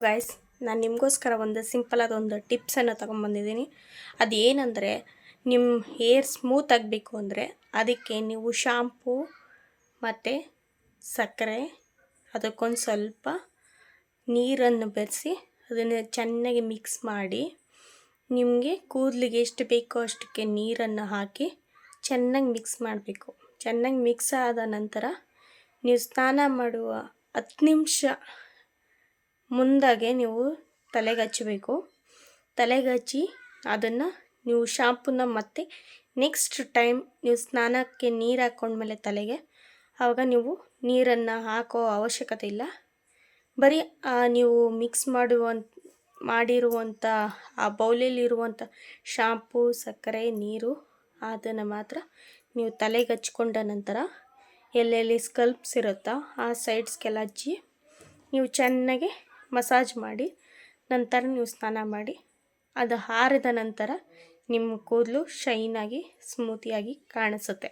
Guys, ನಾನು ನಿಮಗೋಸ್ಕರ ಒಂದು ಸಿಂಪಲಾದ ಒಂದು ಟಿಪ್ಸನ್ನು ತೊಗೊಂಬಂದಿದ್ದೀನಿ. ಅದೇನೆಂದರೆ, ನಿಮ್ಮ ಹೇರ್ ಸ್ಮೂತ್ ಆಗಬೇಕು ಅಂದರೆ ಅದಕ್ಕೆ ನೀವು ಶಾಂಪೂ ಮತ್ತು ಸಕ್ಕರೆ, ಅದಕ್ಕೊಂದು ಸ್ವಲ್ಪ ನೀರನ್ನು ಬೆರೆಸಿ ಅದನ್ನು ಚೆನ್ನಾಗಿ ಮಿಕ್ಸ್ ಮಾಡಿ, ನಿಮಗೆ ಕೂದಲಿಗೆ ಎಷ್ಟು ಬೇಕೋ ಅಷ್ಟಕ್ಕೆ ನೀರನ್ನು ಹಾಕಿ ಚೆನ್ನಾಗಿ ಮಿಕ್ಸ್ ಮಾಡಬೇಕು. ಚೆನ್ನಾಗಿ ಮಿಕ್ಸ್ ಆದ ನಂತರ ನೀವು ಸ್ನಾನ ಮಾಡುವ 10 ನಿಮಿಷ ಮುಂದಾಗೆ ನೀವು ತಲೆಗೆ ಹಚ್ಚಬೇಕು. ತಲೆಗೆ ಹಚ್ಚಿ ಅದನ್ನು ನೀವು ಶಾಂಪೂನ ಮತ್ತೆ ನೆಕ್ಸ್ಟ್ ಟೈಮ್ ನೀವು ಸ್ನಾನಕ್ಕೆ ನೀರು ಹಾಕ್ಕೊಂಡ್ಮೇಲೆ ತಲೆಗೆ, ಆವಾಗ ನೀವು ನೀರನ್ನು ಹಾಕೋ ಅವಶ್ಯಕತೆ ಇಲ್ಲ. ಬರೀ ನೀವು ಮಿಕ್ಸ್ ಮಾಡಿರುವಂಥ ಆ ಬೌಲಲ್ಲಿರುವಂಥ ಶಾಂಪೂ, ಸಕ್ಕರೆ, ನೀರು ಅದನ್ನು ಮಾತ್ರ ನೀವು ತಲೆಗೆ ಹಚ್ಕೊಂಡ ನಂತರ ಎಲ್ಲೆಲ್ಲಿ ಸ್ಕಲ್ಪ್ಸ್ ಇರುತ್ತೋ ಆ ಸೈಡ್ಸ್ಗೆಲ್ಲ ಹಚ್ಚಿ ನೀವು ಚೆನ್ನಾಗಿ ಮಸಾಜ್ ಮಾಡಿ ನಂತರ ನೀವು ಸ್ನಾನ ಮಾಡಿ. ಅದು ಆರಿದ ನಂತರ ನಿಮ್ಮ ಕೂದಲು ಶೈನಾಗಿ ಸ್ಮೂತಿಯಾಗಿ ಕಾಣಿಸುತ್ತೆ.